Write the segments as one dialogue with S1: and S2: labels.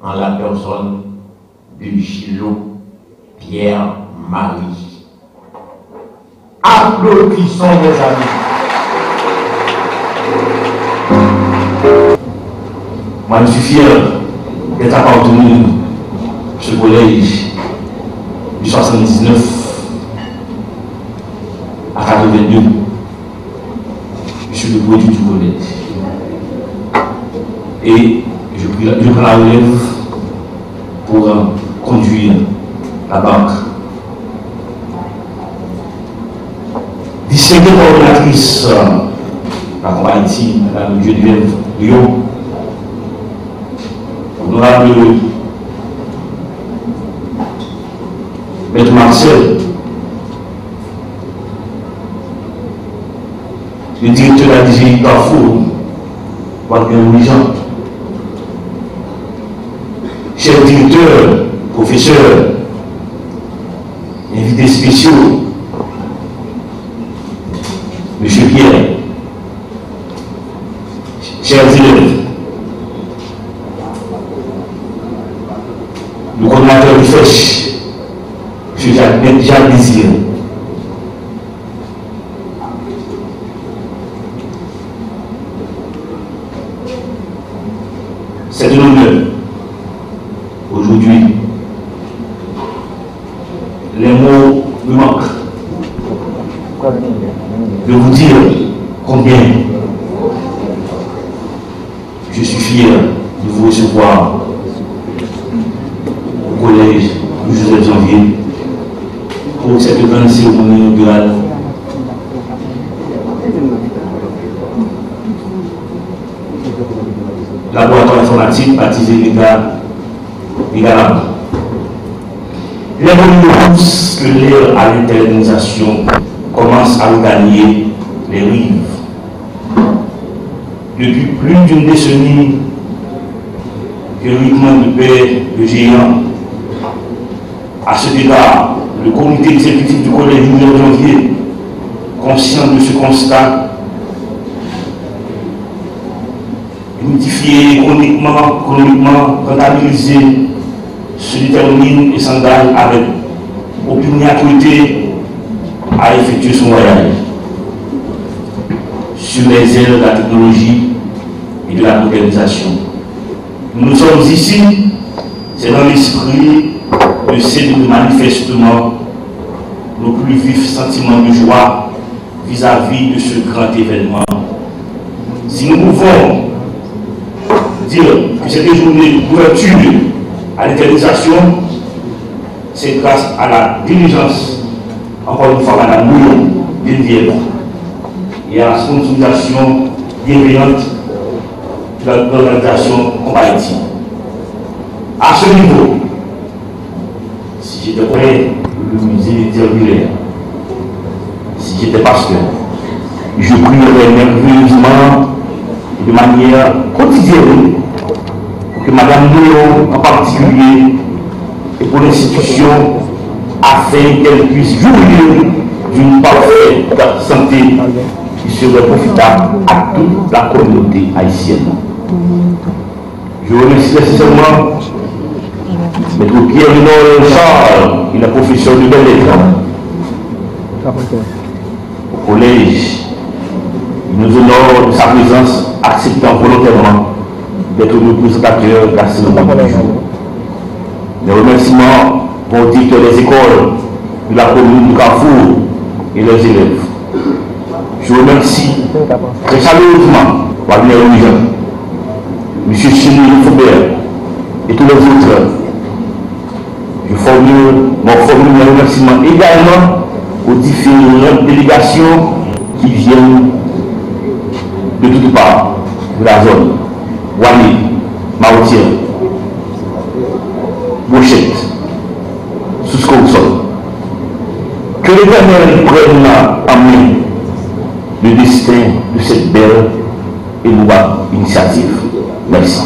S1: en la personne de Gillot Pierre-Marie. Applaudissons mes amis. Moi, je suis fier d'être appartenu à ce collège du 79 à 82. Je suis le produit du collège. Et je prends la relève pour conduire la banque. Distinguée coordonnatrice la compagnie, Mme Geneviève Lyon, honorable Maître Marcel, le directeur de la DGI Carrefour, Wagner Louis-Jean, chef directeur, professeur, invités spéciaux, M. Pierre, chers élèves, le coordonnateur du FECH, M. Jacques Désir, c'est un honneur aujourd'hui. Les mots me manquent de vous dire combien je suis fier de vous recevoir au collège du Joseph Janvier pour cette grande cérémonie inaugurale. Laboratoire informatique baptisé Ligalab. Les bonnes poussent que l'ère à l'internationalisation commence à regagner les rives. Depuis plus d'une décennie, théoriquement de paix, le géant. À cet égard, le comité exécutif du collège Joseph Janvier, conscient de ce constat, unifié économiquement, comptabilisé, se détermine et s'engage avec opiniâtreté à effectuer son voyage sur les ailes de la technologie et de la modernisation. Nous sommes ici, c'est dans l'esprit de céder manifestement nos plus vifs sentiments de joie vis-à-vis de ce grand événement. Si nous pouvons dire que cette journée d'ouverture à l'internationalisation, c'est grâce à la diligence, encore une fois, Mme Mouillon, Geneviève, et à la sponsorisation bienveillante de l'organisation comparative. À ce niveau, si j'étais prêt, le musée interviewer, si j'étais pasteur, je prierais merveilleusement de manière quotidienne pour que Mme Mouillon en particulier et pour l'institution afin qu'elle puisse jouir d'une parfaite santé qui serait profitable à toute la communauté haïtienne. Je remercie nécessairement M. Pierre-Léonard Charles, qui est le professeur de belle lettres au collège. Il nous honore de sa présence, acceptant volontairement d'être le représentateur de la cérémonie du jour. Les remerciements vont au directeur des écoles de la commune de Carrefour et leurs élèves. Je remercie très chaleureusement Wagner Louis-Jean, M. Chény Foubert et tous les autres. Je formule mes remerciements également aux différentes délégations qui viennent de toutes parts de la zone. Wally, Marotière, Bouchette, Sousconsol. Que l'Éternel prenne en main le destin de cette belle et nouvelle initiative. Merci.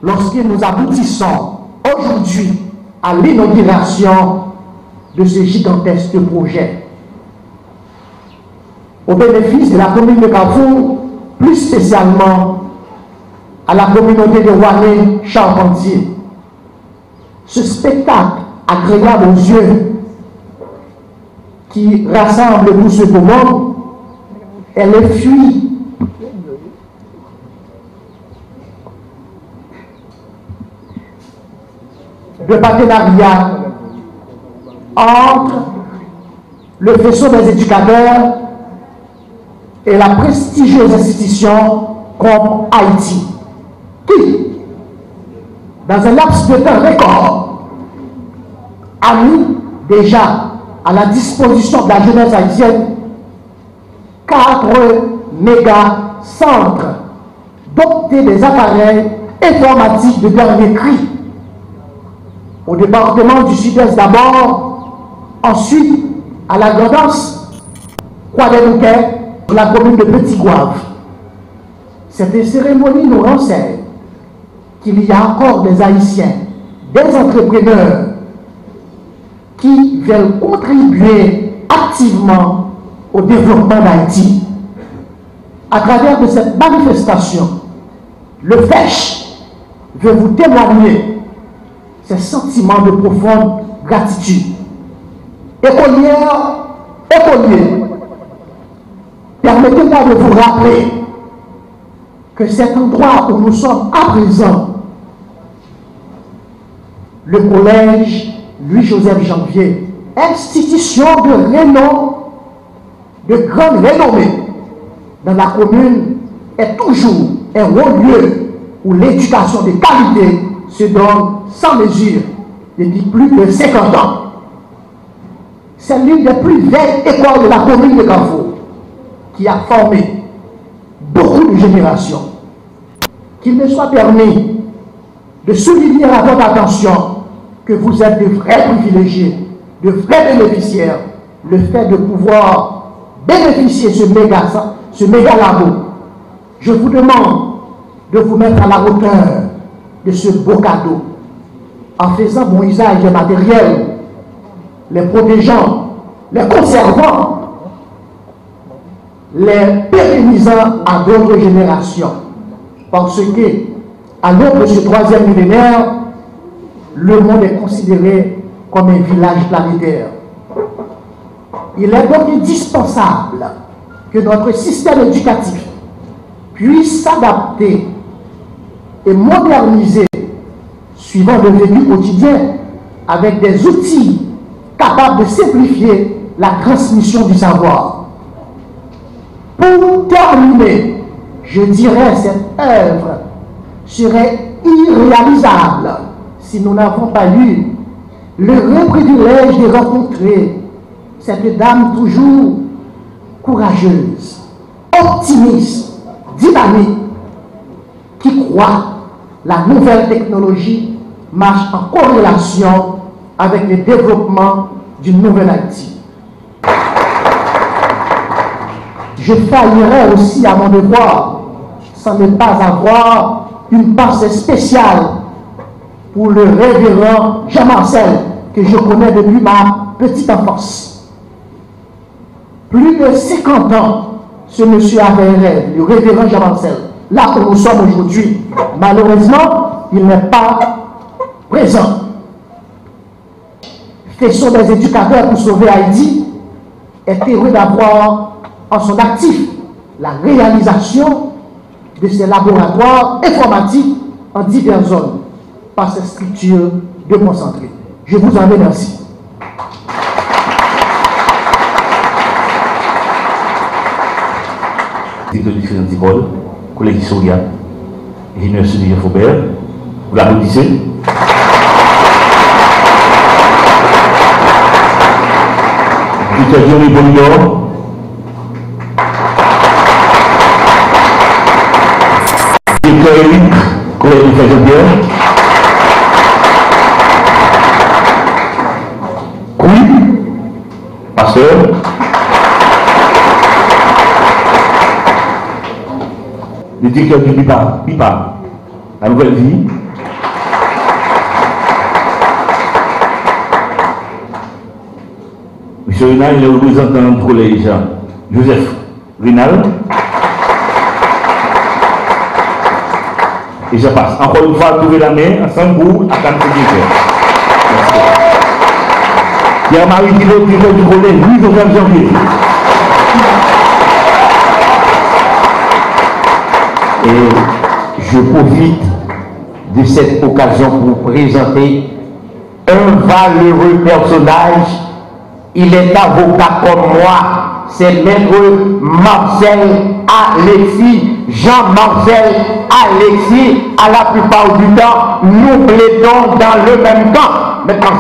S2: lorsque nous aboutissons aujourd'hui à l'inauguration de ce gigantesque projet. Au bénéfice de la commune de Carrefour, plus spécialement à la communauté de Rouanet-Charpentier. Ce spectacle agréable aux yeux qui rassemble tout ce beau monde est le fruit de partenariat entre le faisceau des éducateurs et la prestigieuse institution comme Haïti, qui, dans un laps de temps record, a mis déjà à la disposition de la jeunesse haïtienne 4 méga-centres dotés des appareils informatiques de dernier cri. Au département du Sud-Est d'abord, ensuite à la Grandance, Croix-des-Bouquets, la commune de Petit-Gouave. Cette cérémonie nous renseigne qu'il y a encore des Haïtiens, des entrepreneurs qui veulent contribuer activement au développement d'Haïti. À travers de cette manifestation, le FECH veut vous témoigner ces sentiments de profonde gratitude. Écolières, écoliers, permettez-moi de vous rappeler que cet endroit où nous sommes à présent, le collège Louis-Joseph Janvier, institution de renom, de grande renommée dans la commune, est toujours un haut lieu où l'éducation de qualité se donne sans mesure depuis plus de 50 ans. C'est l'une des plus vieilles écoles de la commune de Carrefour qui a formé beaucoup de générations. Qu'il me soit permis de souligner à votre attention que vous êtes de vrais privilégiés, de vrais bénéficiaires. Le fait de pouvoir bénéficier ce méga labo, je vous demande de vous mettre à la hauteur de ce beau cadeau en faisant bon usage des matériels, les protégeant, les conservant, les pérennisant à d'autres générations. Parce que, à l'aube de ce 3e millénaire, le monde est considéré comme un village planétaire. Il est donc indispensable que notre système éducatif puisse s'adapter et moderniser suivant le vécu quotidien avec des outils capables de simplifier la transmission du savoir. Pour terminer, je dirais que cette œuvre serait irréalisable si nous n'avons pas eu le vrai privilège de rencontrer cette dame toujours courageuse, optimiste, dynamique, qui croit la nouvelle technologie marche en corrélation avec le développement d'une nouvelle Haïti. Je faillirais aussi à mon devoir sans ne pas avoir une pensée spéciale pour le révérend Jean-Marcel, que je connais depuis ma petite enfance. Plus de 50 ans, ce monsieur avait un rêve, le révérend Jean-Marcel. Là où nous sommes aujourd'hui, malheureusement, il n'est pas présent. Faisons des éducateurs pour sauver Haïti est heureux d'avoir en son actif la réalisation de ces laboratoires informatiques en diverses zones par ces structures de concentrés. Je vous en remercie.
S1: De différentes écoles, collège Soria, l'université de Faubert, vous l'applaudissez. Victor Johnny Bonillor, Victor Eric, collège de Faubert, oui, pasteur. Le directeur du BIPA, la nouvelle vie, M. Rinal, le représentant du collège Joseph Rinal. Et je passe. Encore une fois, trouver la main ensemble pour attendre ce Pierre-Marie Guillot, directeur du collège Louis-Joseph Janvier.
S3: Et je profite de cette occasion pour présenter un valeureux personnage. Il est avocat comme moi, c'est maître Marcel Alexis, Jean-Marcel Alexis. À la plupart du temps, nous plaidons dans le même camp. Maintenant,